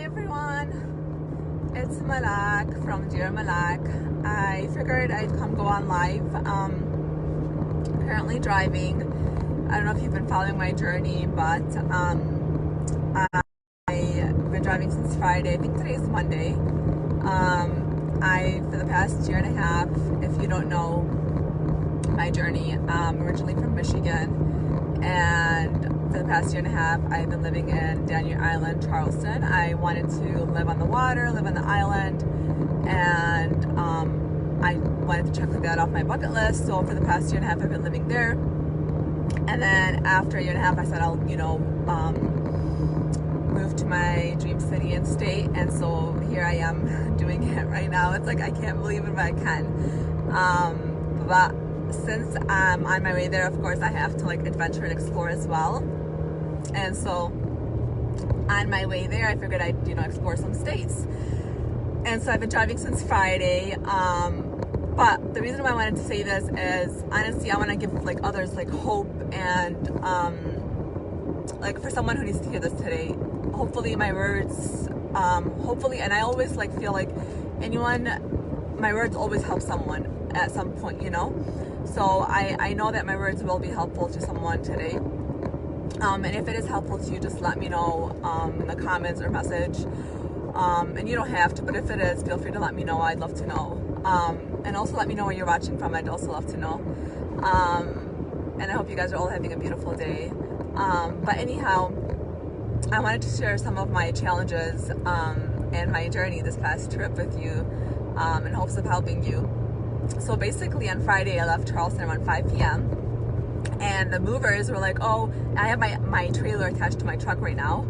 everyone, it's Malak from Dear Malak. I figured I'd come go on live. Currently driving. I don't know if you've been following my journey, but I've been driving since Friday. I think today is Monday. For the past year and a half, if you don't know my journey, I'm originally from Michigan, and for the past year and a half, I've been living in Daniel Island, Charleston. I wanted to live on the water, live on the island, and I wanted to check that off my bucket list. So for the past year and a half, I've been living there. And then after a year and a half, I said I'll, move to my dream city and state. And so here I am doing it right now. It's like I can't believe it, but I can. But since I'm on my way there, of course, I have to adventure and explore as well. And so on my way there, I figured I'd, explore some states. And so I've been driving since Friday. But the reason why I wanted to say this is, honestly, I want to give others hope, and for someone who needs to hear this today. Hopefully my words, and I always feel like my words always help someone at some point, So I know that my words will be helpful to someone today. And if it is helpful to you, just let me know in the comments or message. And you don't have to, but if it is, feel free to let me know. I'd love to know. And also let me know where you're watching from. I'd also love to know. And I hope you guys are all having a beautiful day. But anyhow, I wanted to share some of my challenges and my journey this past trip with you in hopes of helping you. So basically on Friday, I left Charleston around 5 p.m. and the movers were like, oh, I have my trailer attached to my truck right now.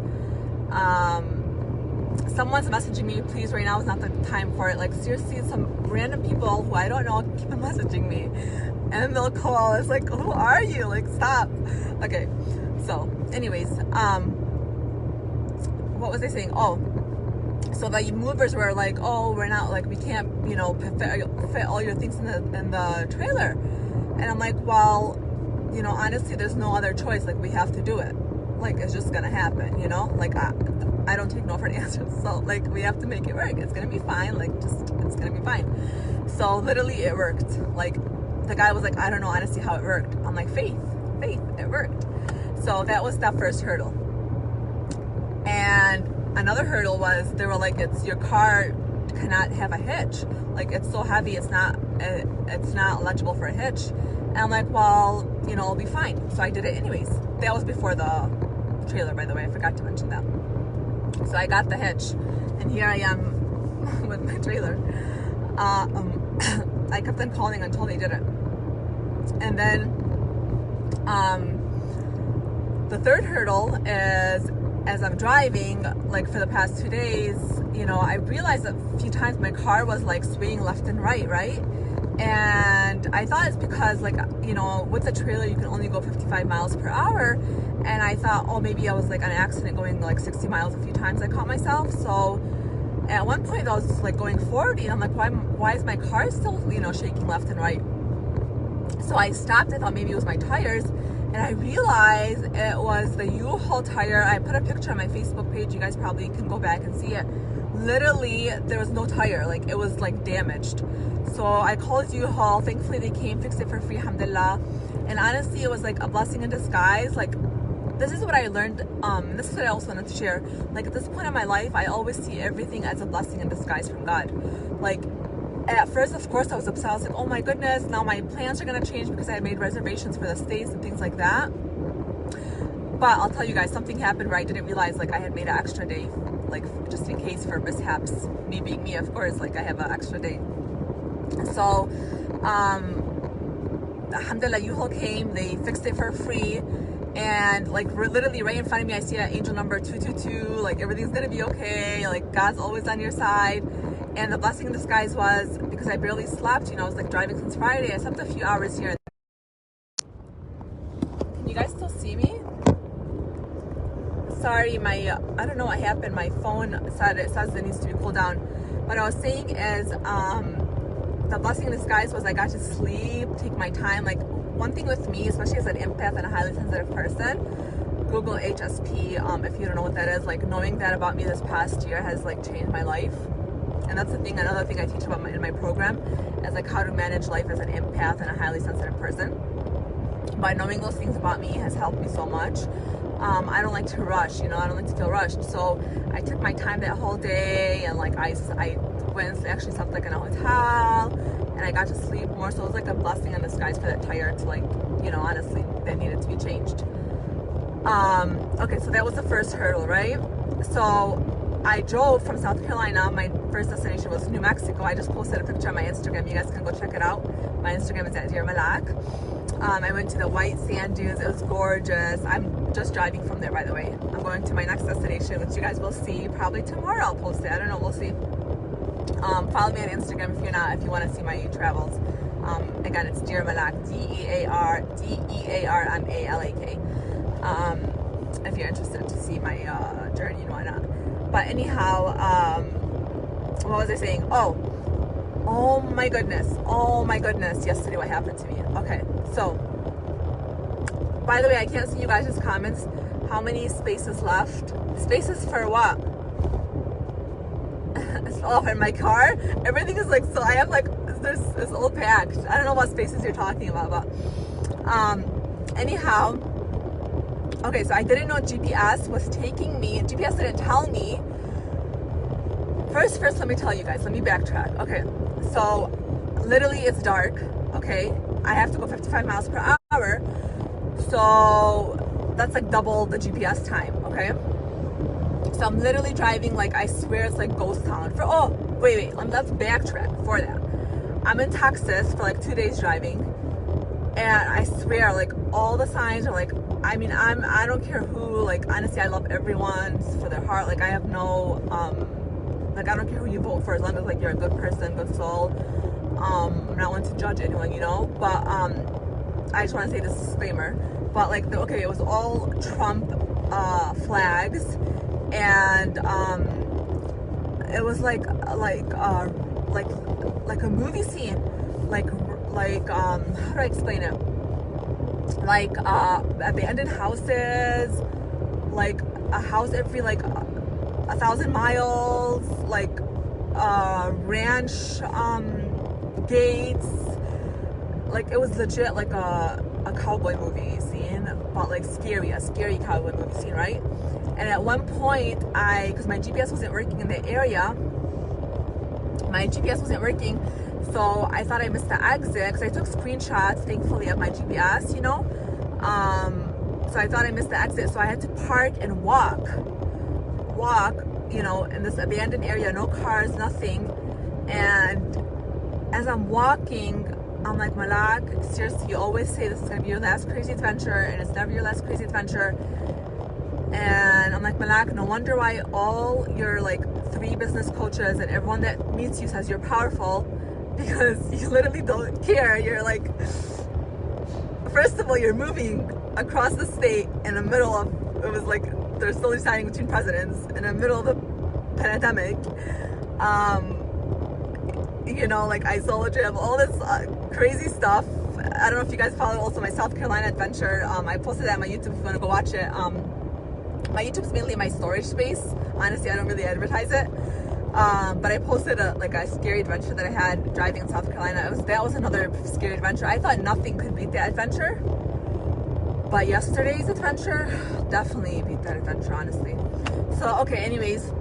Someone's messaging me, please, right now is not the time for it. Seriously, some random people who I don't know keep messaging me. And they'll call, it's like, who are you? Stop. Okay, so anyways, what was I saying? Oh, so the movers were like, oh, we're not, we can't, fit all your things in the trailer. And I'm like, well, honestly, there's no other choice. We have to do it. It's just gonna happen, I don't take no for an answer. So we have to make it work. It's gonna be fine. It's gonna be fine. So literally it worked. The guy was like, I don't know honestly how it worked. I'm like, faith, it worked. So that was that first hurdle. And another hurdle was, they were like, your car cannot have a hitch. It's so heavy, it's not eligible for a hitch. And I'm like, well, it'll be fine. So I did it anyways. That was before the trailer, by the way. I forgot to mention that. So I got the hitch, and here I am with my trailer. I kept on calling until they did it. And then the third hurdle is, as I'm driving, for the past 2 days, I realized a few times my car was swaying left and right? And I thought it's because with the trailer you can only go 55 miles per hour. And I thought, oh, maybe I was an accident going 60 miles a few times. I caught myself. So at one point I was going 40, and I'm like, why is my car still shaking left and right? So I stopped. I thought maybe it was my tires, and I realized it was the U-Haul tire. I put a picture on my Facebook page. You guys probably can go back and see it. Literally, there was no tire. It was damaged. So I called U-Haul. Thankfully they came, fixed it for free, alhamdulillah. And honestly, it was a blessing in disguise. This is what I learned, and this is what I also wanted to share. At this point in my life, I always see everything as a blessing in disguise from God. At first, of course, I was upset. I was like, oh my goodness, now my plans are gonna change because I had made reservations for the States and things like that. But I'll tell you guys, something happened where I didn't realize I had made an extra day, just in case for mishaps. Me being me, of course, I have an extra day. So, alhamdulillah, U-Haul came, they fixed it for free. And literally right in front of me, I see that angel number 222, everything's gonna be okay, God's always on your side. And the blessing in disguise was, because I barely slept, I was driving since Friday, I slept a few hours here. Can you guys still see me? Sorry, I don't know what happened, my phone says it needs to be cooled down. What I was saying is, the blessing in disguise was I got to sleep, take my time. One thing with me, especially as an empath and a highly sensitive person, Google HSP. If you don't know what that is, like knowing that about me this past year has like changed my life. And that's the thing, another thing I teach about in my program is like how to manage life as an empath and a highly sensitive person. By knowing those things about me has helped me so much. I don't like to rush, I don't like to feel rushed. So I took my time that whole day, and like I went and actually slept like in a hotel, and I got to sleep more. So it was like a blessing in disguise for that tire to like, honestly, that needed to be changed. Okay, so that was the first hurdle, right? So I drove from South Carolina. My first destination was New Mexico. I just posted a picture on my Instagram. You guys can go check it out. My Instagram is at Dear Malak. I went to the white sand dunes. It was gorgeous. I'm just driving from there, by the way. I'm going to my next destination, which you guys will see probably tomorrow. I'll post it. I don't know. We'll see. Follow me on Instagram if you want to see my travels. Again, it's Dear Malak, DearDearMalak. If you're interested to see my journey and whatnot. But anyhow, what was I saying? Oh my goodness. Yesterday what happened to me. Okay, so by the way, I can't see you guys' comments. How many spaces left? Spaces for what? It's all in my car. Everything is like, so I have like, it's all packed. I don't know what spaces you're talking about, but anyhow, okay, so I didn't know GPS was taking me. GPS didn't tell me. First, let me tell you guys. Let me backtrack. Okay, so literally it's dark. Okay, I have to go 55 miles per hour. So that's like double the GPS time. Okay, so I'm literally driving like, I swear it's like ghost town. Wait. Let's backtrack for that. I'm in Texas for like 2 days driving, and I swear like all the signs are like, I don't care who, like honestly, I love everyone for their heart. Like I have no, like I don't care who you vote for as long as like you're a good person, good soul. I'm not one to judge anyone, but I just want to say this disclaimer. But like, okay, it was all Trump flags, and it was like a movie scene, like how do I explain it? Like abandoned houses, like a house every like 1,000 miles, like ranch gates. Like it was legit like a cowboy movie scene, but like a scary cowboy movie scene, right? And at one point, because my GPS wasn't working in the area, so I thought I missed the exit, because I took screenshots, thankfully, of my GPS, so I thought I missed the exit, so I had to park and walk, in this abandoned area, no cars, nothing. And as I'm walking, I'm like, Malak, seriously, you always say this is going to be your last crazy adventure, and it's never your last crazy adventure. And I'm like, Malak, no wonder why all your like 3 business coaches and everyone that meets you says you're powerful, because you literally don't care. You're like, first of all, you're moving across the state in the middle of, it was like they're still deciding between presidents in the middle of the pandemic. Like isolation, all this crazy stuff. I don't know if you guys followed also my South Carolina adventure. I posted that on my YouTube if you want to go watch it. My YouTube's mainly my storage space. Honestly, I don't really advertise it. But I posted a scary adventure that I had driving in South Carolina. That was another scary adventure. I thought nothing could beat that adventure. But yesterday's adventure definitely beat that adventure, honestly. So, okay, anyways.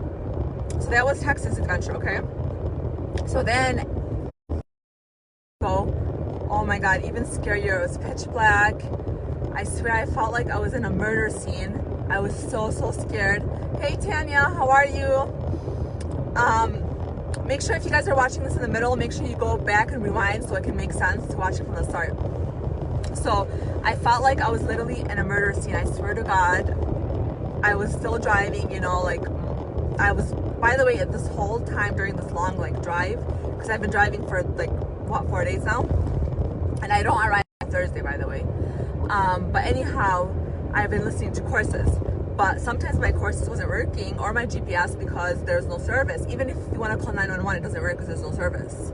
So that was Texas adventure, okay? So then, oh my God, even scarier. It was pitch black. I swear I felt like I was in a murder scene. I was so scared. Hey Tanya, how are you? Make sure if you guys are watching this in the middle, make sure you go back and rewind so it can make sense to watch it from the start. So I felt like I was literally in a murder scene. I swear to God, I was still driving, I was, by the way, at this whole time during this long drive, because I've been driving for 4 days now, and I don't arrive Thursday, by the way. But anyhow, I've been listening to courses, but sometimes my courses wasn't working, or my GPS, because there's no service. Even if you want to call 911, it doesn't work because there's no service.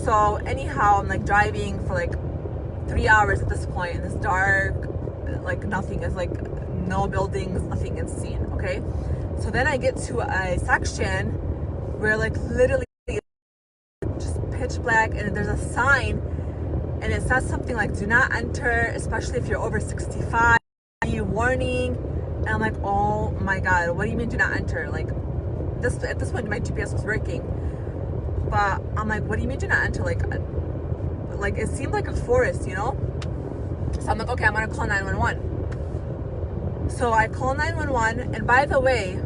So anyhow, I'm driving for 3 hours at this point in this dark, nothing. It's no buildings, nothing is seen, okay? So then I get to a section where like literally just pitch black, and there's a sign, and it says something like, do not enter, especially if you're over 65, warning. And I'm like, oh my God, what do you mean do not enter? Like this, at this point my GPS was working, but I'm like, what do you mean do not enter? Like it seemed like a forest, you know? So I'm like, okay, I'm gonna call 911. So I call 911, and by the way,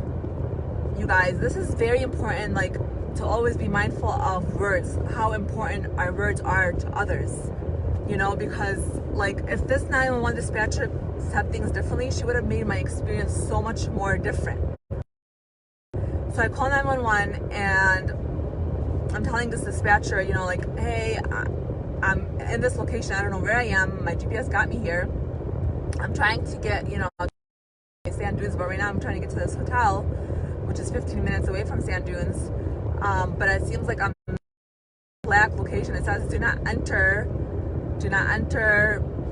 you guys, this is very important, like to always be mindful of words, how important our words are to others, you know, because like if this 911 dispatcher said things differently, she would have made my experience so much more different. So I call 911 and I'm telling this dispatcher, you know, like, hey, I'm in this location, I don't know where I am, my GPS got me here, I'm trying to get, you know, Sand Dunes, but right now I'm trying to get to this hotel, which is 15 minutes away from Sand Dunes, but it seems like I'm in a black location. It says do not enter,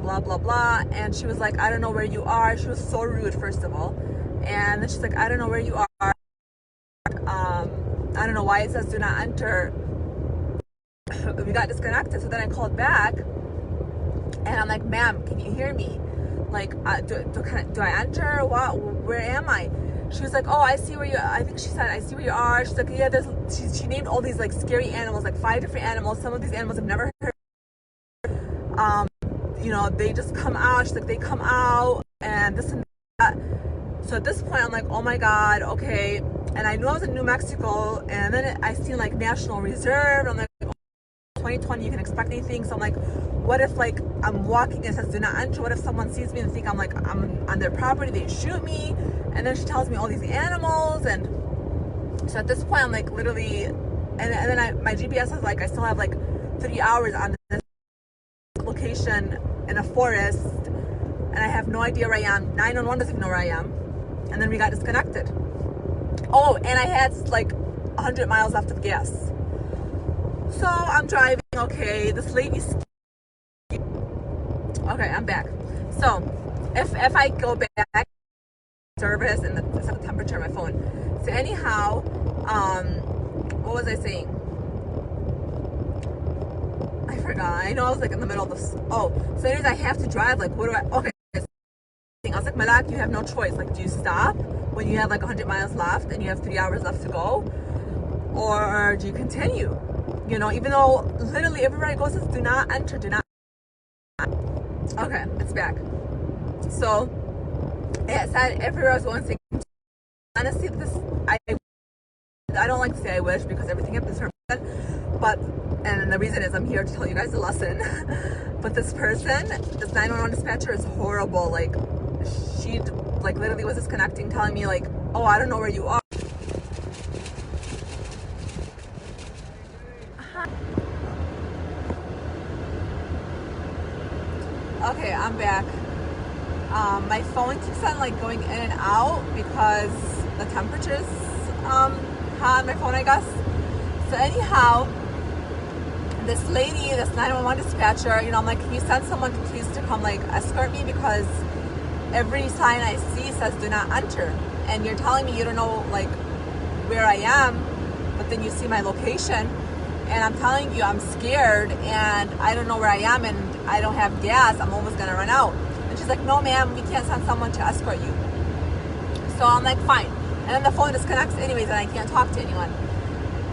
blah blah blah. And she was like, I don't know where you are. She was so rude, first of all, and then she's like, I don't know where you are, I don't know why it says do not enter. We got disconnected. So then I called back and I'm like, ma'am, can you hear me? Like, do I enter or what? Where am I? She was like, oh, I see where you, I think she said, I see where you are. She's like, yeah, she named all these like scary animals, like 5 different animals. Some of these animals I've never heard. You know, they just come out. She's like, they come out and this and that. So at this point, I'm like, oh my God, okay. And I knew I was in New Mexico, and then I seen like National Reserve. I'm like, 2020, you can expect anything. So I'm like, what if like I'm walking and it says do not enter? What if someone sees me and think I'm like, I'm on their property, they shoot me? And then she tells me all these animals. And so at this point, I'm like literally, and then my GPS is like, I still have like 3 hours on this location in a forest, and I have no idea where I am. 911 doesn't even know where I am. And then we got disconnected. Oh, and I had like 100 miles left of gas. So I'm driving, okay, this lady's, okay, I'm back. So if I go back, service and the temperature on my phone. So anyhow, what was I saying? I forgot. I know I was like in the middle of this. Oh, so anyways, I have to drive. Like, what do I, okay. I was like, Malak, you have no choice. Like, do you stop when you have like 100 miles left and you have 3 hours left to go? Or do you continue? You know, even though literally everywhere I go says do not enter, do not. Okay, it's back. So it said everywhere I was going, saying, honestly, this, I don't like to say I wish because everything happens for a reason, but, and the reason is I'm here to tell you guys a lesson. But this person, this 911 dispatcher is horrible. Like, she like literally was disconnecting, telling me like, oh, I don't know where you are. Okay, I'm back. My phone keeps on like going in and out because the temperature's hot on my phone, I guess. So anyhow, this lady, this 911 dispatcher, you know, I'm like, can you send someone please to come like escort me, because every sign I see says do not enter, and you're telling me you don't know like where I am, but then you see my location, and I'm telling you I'm scared and I don't know where I am and I don't have gas, I'm almost gonna run out. And she's like, no ma'am, we can't send someone to escort you. So I'm like, fine. And then the phone disconnects anyways and I can't talk to anyone.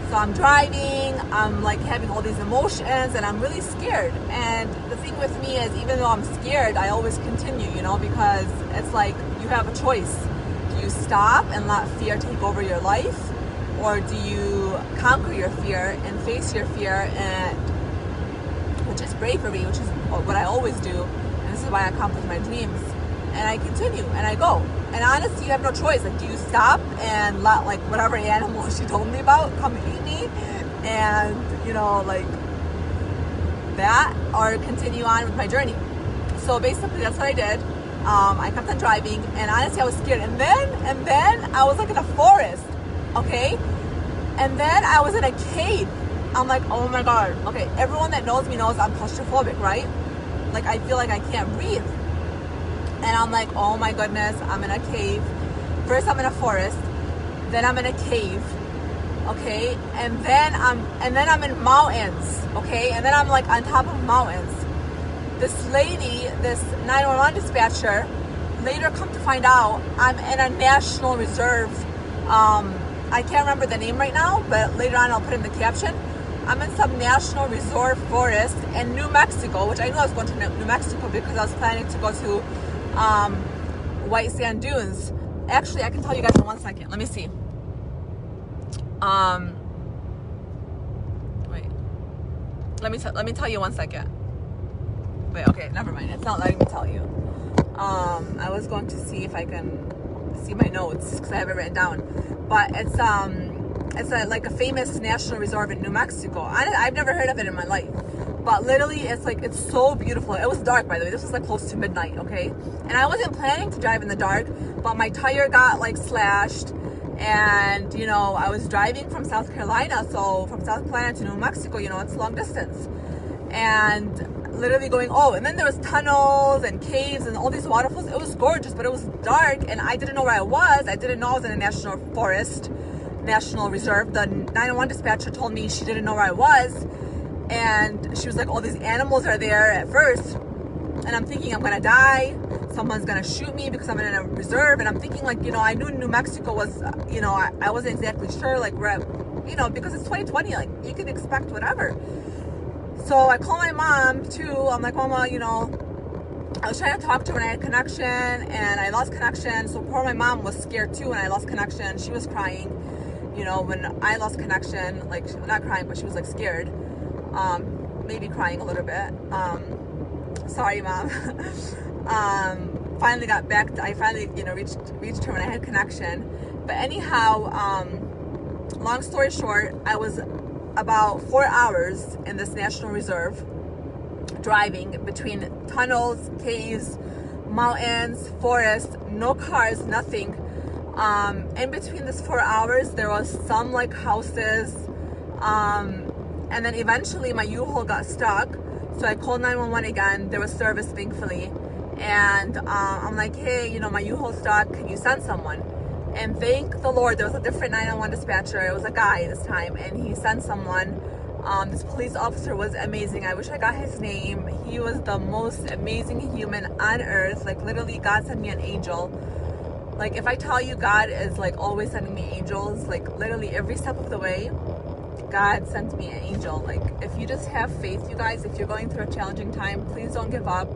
So I'm driving, I'm like having all these emotions and I'm really scared. And the thing with me is, even though I'm scared, I always continue, you know, because it's like you have a choice. Do you stop and let fear take over your life? Or do you conquer your fear and face your fear, and which is bravery, which is what I always do, and this is why I accomplish my dreams, and I continue and I go. And honestly, you have no choice. Like, do you stop and let like whatever animal she told me about come eat me, and you know, like that, or continue on with my journey? So basically that's what I did. I kept on driving, and honestly I was scared, and then I was like in a forest, okay, and then I was in a cave. I'm like, oh my god. Okay, everyone that knows me knows I'm claustrophobic, right? Like, I feel like I can't breathe. And I'm like, oh my goodness, I'm in a cave. First I'm in a forest, then I'm in a cave, okay? And then I'm in mountains, okay? And then I'm like on top of mountains. This lady, this 911 dispatcher, later come to find out I'm in a national reserve. I can't remember the name right now, but later on I'll put in the caption. I'm in some national reserve forest in New Mexico, which I knew I was going to New Mexico because I was planning to go to White Sand Dunes. Actually, I can tell you guys in 1 second. Let me see. Wait. Let me tell you 1 second. Wait, okay, never mind. It's not letting me tell you. I was going to see if I can see my notes because I have it written down. But it's like a famous national reserve in New Mexico. I've never heard of it in my life. But literally, it's so beautiful. It was dark, by the way. This was like close to midnight, okay? And I wasn't planning to drive in the dark, but my tire got like slashed. And, you know, I was driving from South Carolina. So from South Carolina to New Mexico, you know, it's long distance. And literally going, and then there was tunnels and caves and all these waterfalls. It was gorgeous, but it was dark. And I didn't know where I was. I didn't know I was in a national forest, national reserve. The 911 dispatcher told me she didn't know where I was. And she was like, all these animals are there at first. And I'm thinking I'm gonna die. Someone's gonna shoot me because I'm in a reserve. And I'm thinking like, you know, I knew New Mexico was, you know, I wasn't exactly sure like where, you know, because it's 2020, like you can expect whatever. So I call my mom too. I'm like, Mama, you know, I was trying to talk to her when I had connection and I lost connection. So poor my mom was scared too when I lost connection. She was crying, you know, when I lost connection, like she was not crying, but she was like scared. Maybe crying a little bit. Sorry, Mom. Finally got back. I finally, you know, reached her when I had connection. But anyhow, long story short, I was about 4 hours in this national reserve, driving between tunnels, caves, mountains, forests, no cars, nothing. In between this 4 hours, there was some like houses. And then eventually my U-Haul got stuck. So I called 911 again. There was service, thankfully. And I'm like, hey, you know, my U-Haul's stuck. Can you send someone? And thank the Lord, there was a different 911 dispatcher. It was a guy this time. And he sent someone. This police officer was amazing. I wish I got his name. He was the most amazing human on earth. Like literally, God sent me an angel. Like if I tell you God is like always sending me angels, like literally every step of the way, God sent me an angel. Like if you just have faith, you guys, if you're going through a challenging time, please don't give up.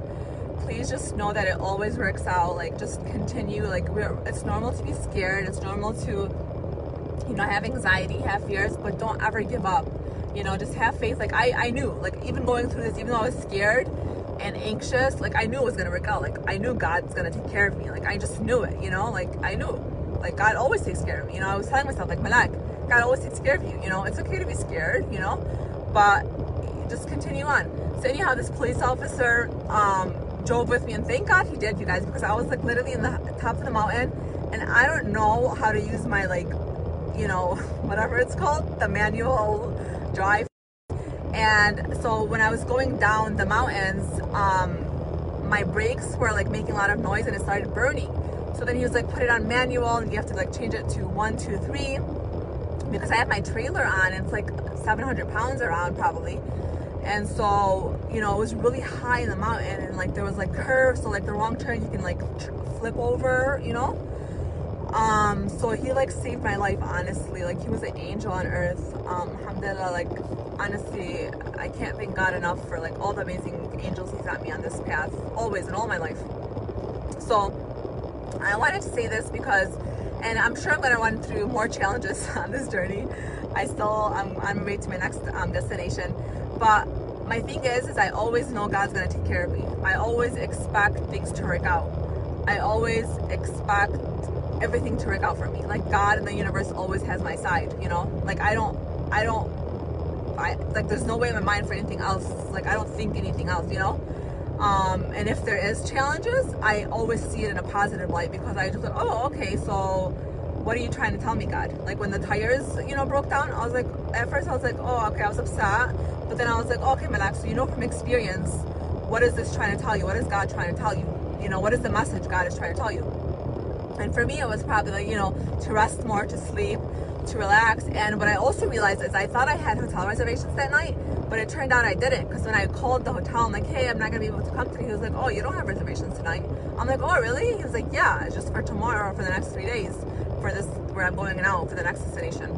Please just know that it always works out. Like just continue. Like it's normal to be scared. It's normal to, you know, have anxiety, have fears, but don't ever give up. You know, just have faith. Like I knew, like even going through this, even though I was scared and anxious, like I knew it was gonna work out. Like I knew God's gonna take care of me. Like I just knew it, you know, like I knew, like God always takes care of me. You know, I was telling myself like, Malak, God always takes care of you. You know, it's okay to be scared, you know, but just continue on. So anyhow, this police officer drove with me, and thank God he did, you guys, because I was like literally in the top of the mountain, and I don't know how to use my like, you know, whatever it's called, the manual drive. And so when I was going down the mountains, my brakes were like making a lot of noise and it started burning. So then he was like, put it on manual and you have to like change it to 1, 2, 3, because I had my trailer on and it's like 700 pounds around probably. And so, you know, it was really high in the mountain and like there was like curves, so like the wrong turn you can like flip over, you know. So he like saved my life, honestly. Like he was an angel on earth. Alhamdulillah, like honestly, I can't thank God enough for like all the amazing angels he sent me on this path, always in all my life. So I wanted to say this because, and I'm sure I'm gonna run through more challenges on this journey. I'm on my way to my next destination. But my thing is I always know God's gonna take care of me. I always expect things to work out. I always expect everything to work out for me. Like God and the universe always has my side, you know? Like I like there's no way in my mind for anything else. Like I don't think anything else, you know? And if there is challenges, I always see it in a positive light, because I just like, oh, okay, so what are you trying to tell me, God? Like when the tires, you know, broke down, I was like, at first I was like, oh, okay, I was upset. But then I was like, okay, Malak, so you know from experience, what is this trying to tell you? What is God trying to tell you? what is the message God is trying to tell you? And for me, it was probably like, to rest more, to sleep, to relax. And what I also realized is I thought I had hotel reservations that night, but it turned out I didn't. Because when I called the hotel, I'm like, hey, I'm not going to be able to come today. He was like, oh, you don't have reservations tonight. I'm like, oh, really? He was like, yeah, it's just for tomorrow or for the next 3 days for this, where I'm going out for the next destination.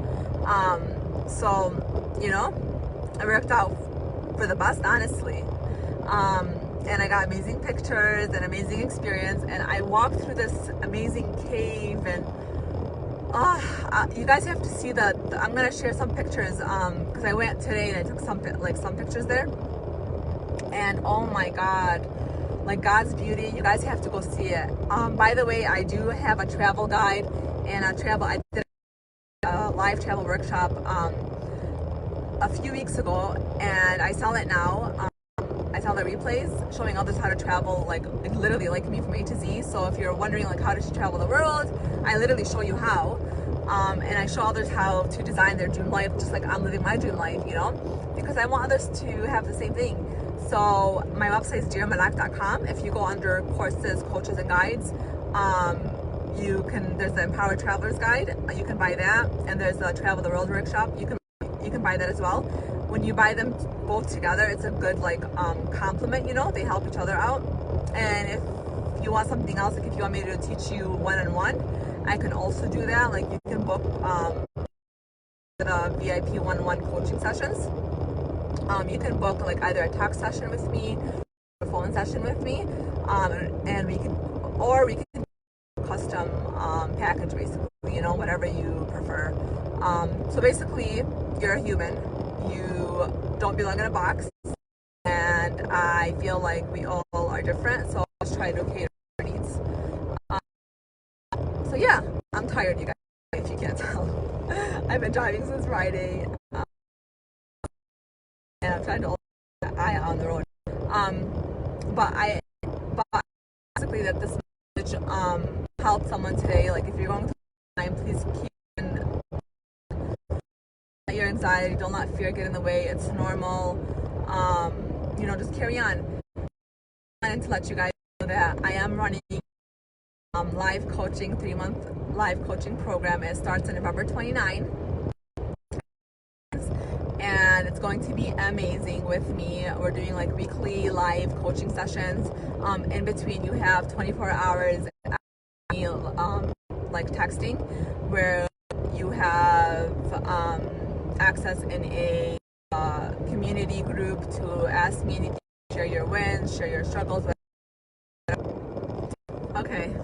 So, it worked out for the best, honestly. And I got amazing pictures and amazing experience, and I walked through this amazing cave, and you guys have to see I'm gonna share some pictures because I went today and I took some pictures there, and oh my God, like God's beauty, you guys have to go see it. By the way, I do have a travel guide and I did a live travel workshop a few weeks ago, and I sell it now. I sell the replays showing others how to travel, like literally like me from A to Z. So if you're wondering like how does she travel the world, I literally show you how. And I show others how to design their dream life just like I'm living my dream life, because I want others to have the same thing. So my website is dearmylife.com. If you go under courses, coaches, and guides, there's the Empowered Traveler's Guide. You can buy that, and there's the Travel the World Workshop. You can buy that as well. When you buy them both together, it's a good complement, they help each other out. And if you want something else, like if you want me to teach you one-on-one, I can also do that. Like you can book the VIP one-on-one coaching sessions. You can book like either a text session with me, or a phone session with me, and we can custom package, basically, whatever you prefer. So basically, you're a human. You don't belong in a box, and I feel like we all are different, so I'll try to cater to your needs. So yeah, I'm tired, you guys, if you can't tell. I've been driving since Friday, and I'm trying to hold an eye on the road. But basically that this message helped someone today. Like if you're going through time, please keep your anxiety. Don't let fear get in the way. It's normal. Just carry on. I wanted to let you guys know that I am running live coaching, 3-month live coaching program. It starts on November 29. And it's going to be amazing with me. We're doing like weekly live coaching sessions. In between, you have 24 hours like texting, where you have access in a community group to ask me anything, share your wins, share your struggles. Okay,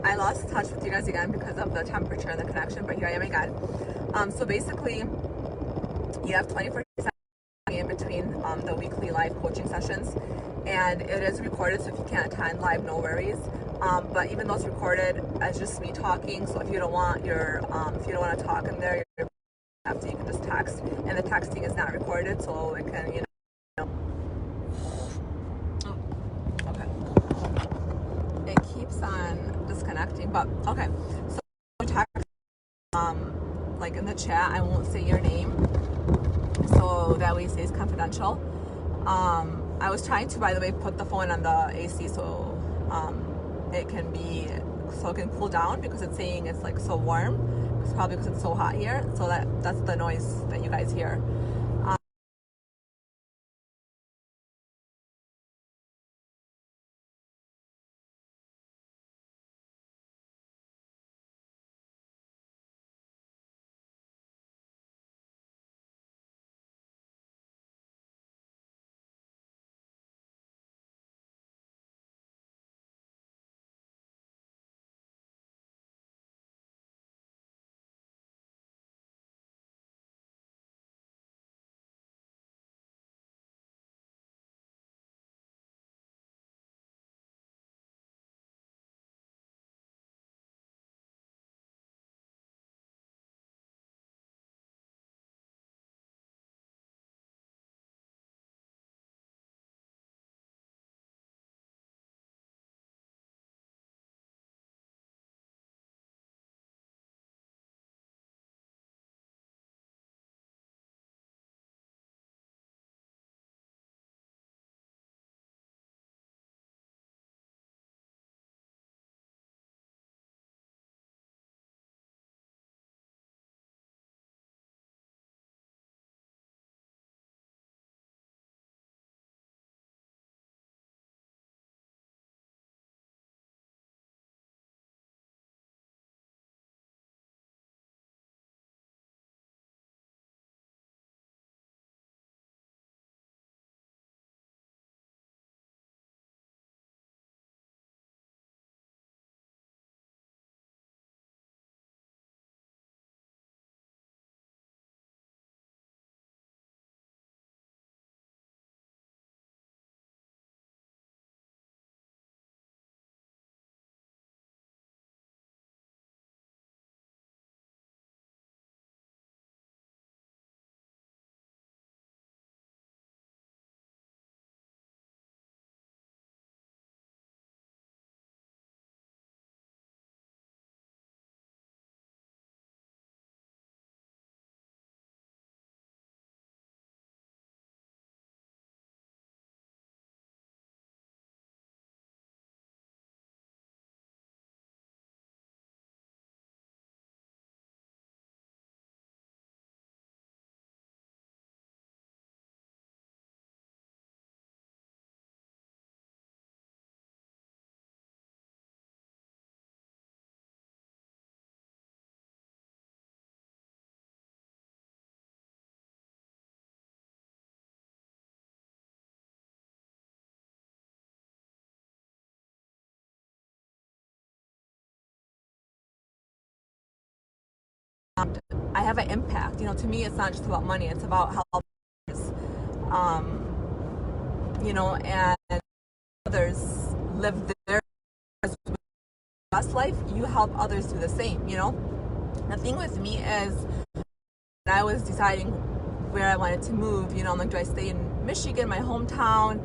I lost touch with you guys again because of the temperature and the connection, but here I am again. So basically, you have 24 seconds in between the weekly live coaching sessions, and it is recorded, so if you can't attend live, no worries. But even though it's recorded, it's just me talking. So if you don't want to talk in there, you can just text, and the texting is not recorded, so it can okay, it keeps on disconnecting. But okay, so text like in the chat, I won't say your name, so that way it stays confidential. I was trying to, by the way, put the phone on the AC so it can cool down, because it's saying it's like so warm. It's probably because it's so hot here. So that's the noise that you guys hear. I have an impact. To me, it's not just about money. It's about how others, and others live their best life. You help others do the same. The thing with me is, when I was deciding where I wanted to move, I'm like, do I stay in Michigan, my hometown,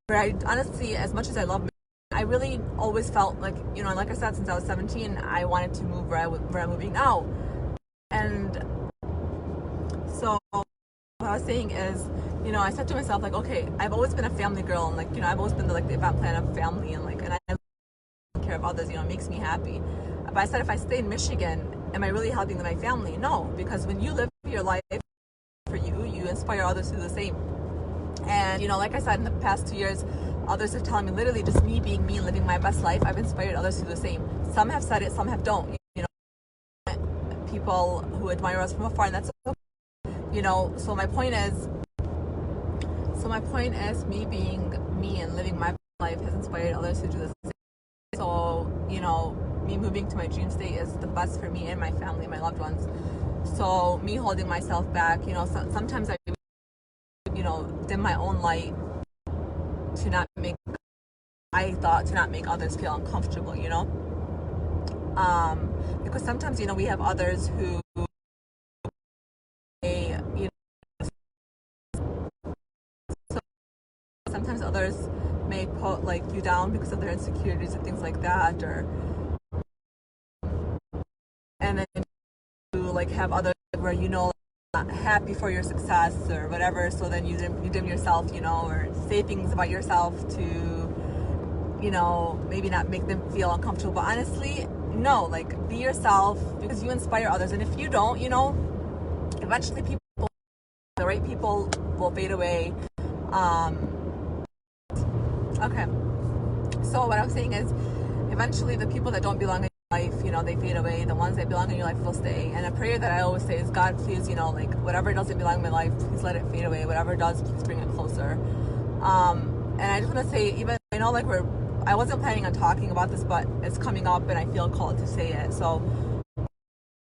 where I honestly, as much as I love Michigan, I really always felt like, like I said, since I was 17, I wanted to move where I'm moving now. And so what I was saying is, I said to myself, like, okay, I've always been a family girl, and like, I've always been the event planner of family, and I take care of others, it makes me happy. But I said, if I stay in Michigan, am I really helping my family? No, because when you live your life for you inspire others to do the same. And like I said, in the past 2 years, others are telling me, literally just me being me and living my best life, I've inspired others to do the same. Some have said it, some have don't. People who admire us from afar, and that's okay. So my point is me being me and living my life has inspired others to do the same. So me moving to my dream state is the best for me and my family and my loved ones. So me holding myself back, sometimes I dim my own light to not make others feel uncomfortable, because sometimes we have others who sometimes others may put you down because of their insecurities and things like that, and then you have others where not happy for your success or whatever, so then you dim yourself, or say things about yourself to maybe not make them feel uncomfortable. But honestly, no, be yourself, because you inspire others. And if you don't, eventually the right people will fade away. Okay, so what I'm saying is, eventually the people that don't belong in your life, they fade away. The ones that belong in your life will stay. And a prayer that I always say is, God, please, whatever doesn't belong in my life, please let it fade away. Whatever does, please bring it closer. And I just want to say, even I wasn't planning on talking about this, but it's coming up and I feel called to say it. So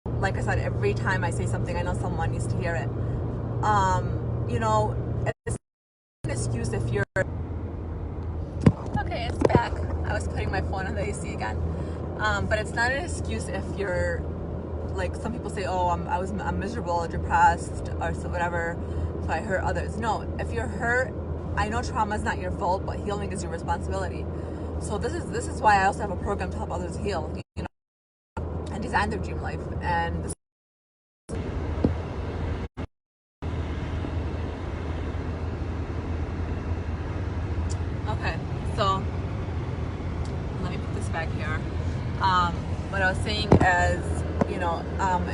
like I said, every time I say something, I know someone needs to hear it. It's an excuse if you're okay, it's back. I was putting my phone on the AC again. But it's not an excuse if you're some people say, oh, I'm miserable or depressed or so whatever, so I hurt others. No, if you're hurt, I know trauma is not your fault, but healing is your responsibility. So this is why I also have a program to help others heal, and design their dream life. And okay, so let me put this back here. What I was saying is,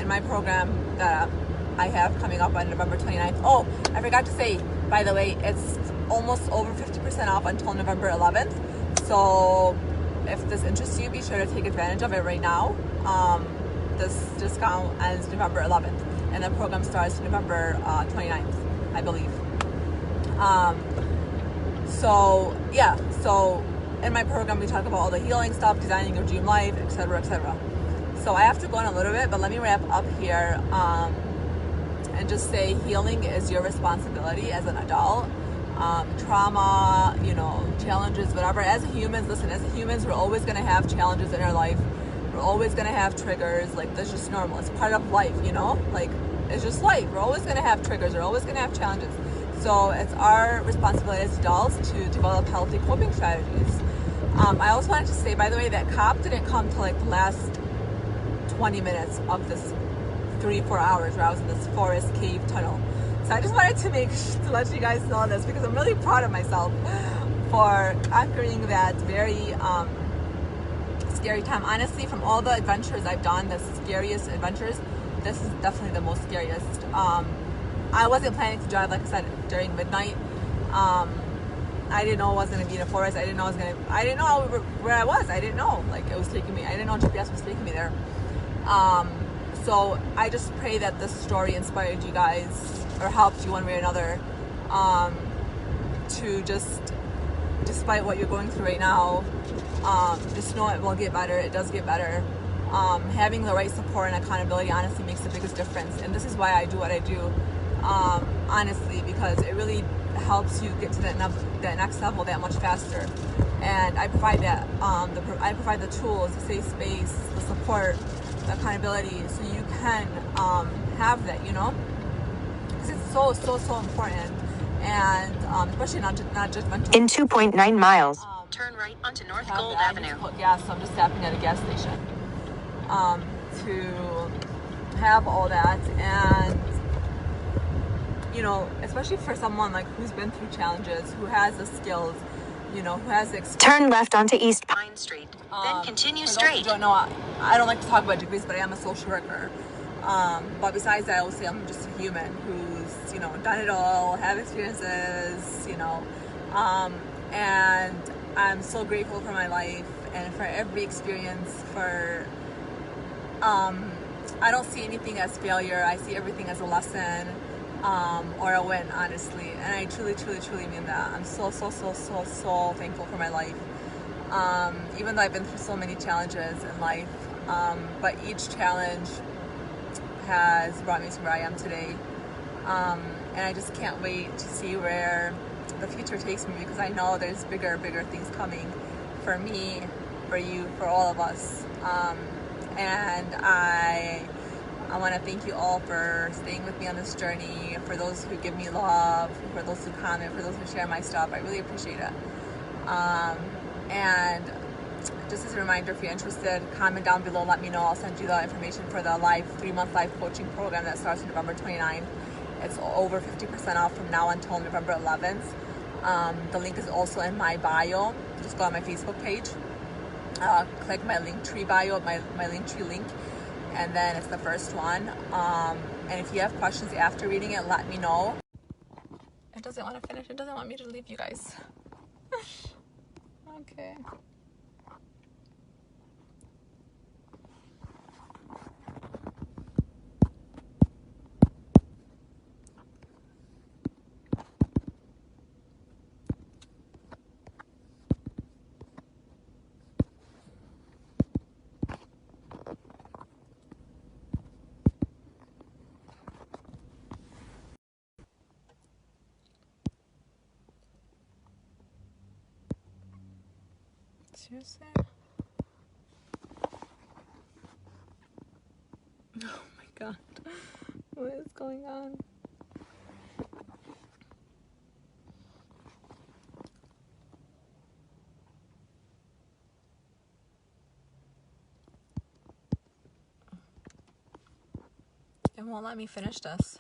in my program that I have coming up on November 29th. Oh, I forgot to say, by the way, it's almost over 50% off until November 11th. So if this interests you, be sure to take advantage of it right now. This discount ends November 11th, and the program starts November 29th, I believe. So in my program, we talk about all the healing stuff, designing your dream life, etc., etc. So I have to go on a little bit, but let me wrap up here and just say, healing is your responsibility as an adult. Trauma, challenges, whatever. As humans, we're always going to have challenges in our life. We're always going to have triggers. That's just normal. It's part of life, it's just life. We're always going to have triggers. We're always going to have challenges. So it's our responsibility as adults to develop healthy coping strategies. I also wanted to say, by the way, that cop didn't come to the last 20 minutes of this 3-4 hours where I was in this forest cave tunnel. So I just wanted to let you guys know this, because I'm really proud of myself for conquering that very scary time. Honestly, from all the adventures I've done, the scariest adventures, this is definitely the most scariest. I wasn't planning to drive, like I said, during midnight. I didn't know I was going to be in a forest. I didn't know where I was. I didn't know, it was taking me. I didn't know GPS was taking me there. So I just pray that this story inspired you guys, or helped you one way or another, to just, despite what you're going through right now, just know it will get better. It does get better. having the right support and accountability honestly makes the biggest difference. And this is why I do what I do, honestly, because it really helps you get to that next level that much faster. And I provide that. I provide the tools, the safe space, the support, the accountability, so you can have that, you know, because it's so important. And especially not judgmental. In 2.9 miles, turn right onto North Gold Avenue. Yeah, so I'm just stopping at a gas station to have all that. And you know, especially for someone like who's been through challenges, who has the skills, you know, who has the experience. Turn left onto East Pine Street, then continue straight. For those who don't know, I don't like to talk about degrees, but I am a social worker. But besides that, I will say I'm just a human who's, you know, done it all, have experiences, you know, and I'm so grateful for my life and for every experience. I don't see anything as failure. I see everything as a lesson, or a win, honestly. And I truly mean that. I'm so thankful for my life. Even though I've been through so many challenges in life, but each challenge has brought me to where I am today. And I just can't wait to see where the future takes me, because I know there's bigger things coming for me, for you, for all of us. And I want to thank you all for staying with me on this journey, for those who give me love, for those who comment, for those who share my stuff. I really appreciate it. And just as a reminder, if you're interested, comment down below, let me know. I'll send you the information for the 3-month live coaching program that starts on November 29th. It's over 50% off from now until November 11th. The link is also in my bio. Just go on my Facebook page, click my Linktree bio, my Linktree link, and then it's the first one. And if you have questions after reading it, let me know. It doesn't want to finish. It doesn't want me to leave you guys. Okay. Seriously? Oh my god. What is going on? It won't let me finish this.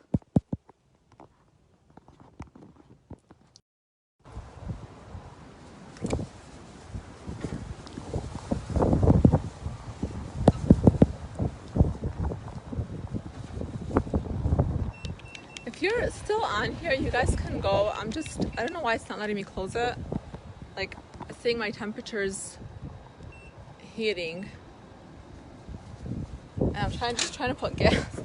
If you're still on here, you guys can go. I don't know why it's not letting me close it. Like, it's saying my temperature's heating. And I'm just trying to put gas.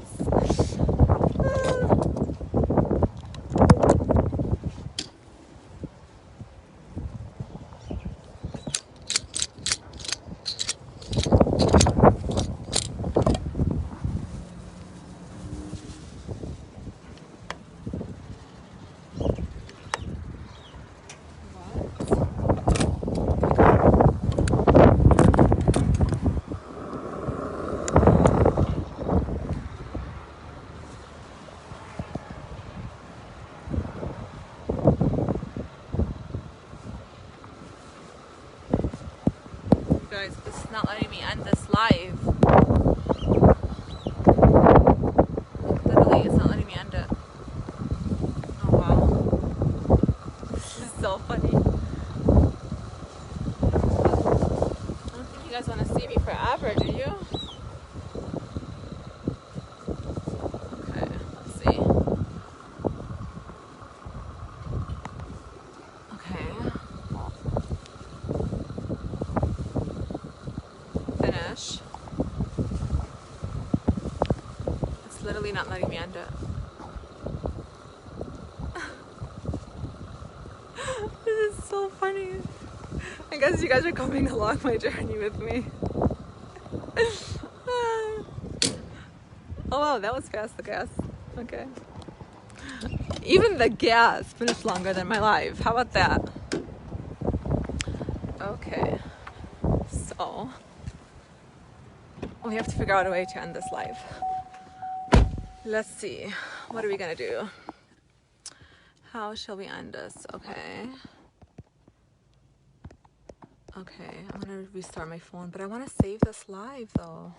Guys, this is not letting me end this live. Literally, it's not letting me end it. Oh wow. This is so funny. I don't think you guys want to see me forever, do you? Okay, let's see. Okay. Finish. It's literally not letting me end it. This is so funny. I guess you guys are coming along my journey with me. Oh wow, that was fast, the gas. Okay. Even the gas finished longer than my life. How about that? Okay. So, we have to figure out a way to end this live. Let's see. What are we gonna do? How shall we end this? Okay. Okay, I'm gonna restart my phone, but I wanna save this live though.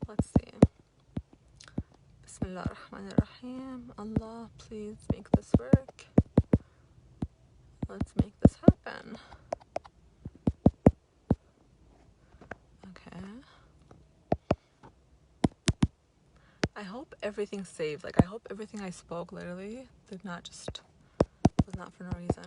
Let's see. Bismillah ar-Rahman ar-Rahim. Allah, please make this work. Let's make this happen. Okay. I hope everything's saved. Like, I hope everything I spoke literally was not for no reason.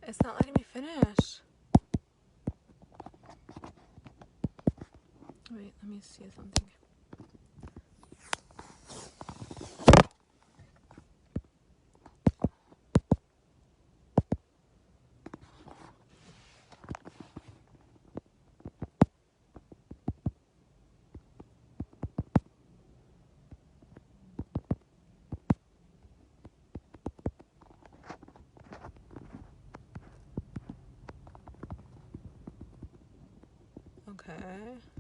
It's not letting me finish. Wait, let me see something. Okay.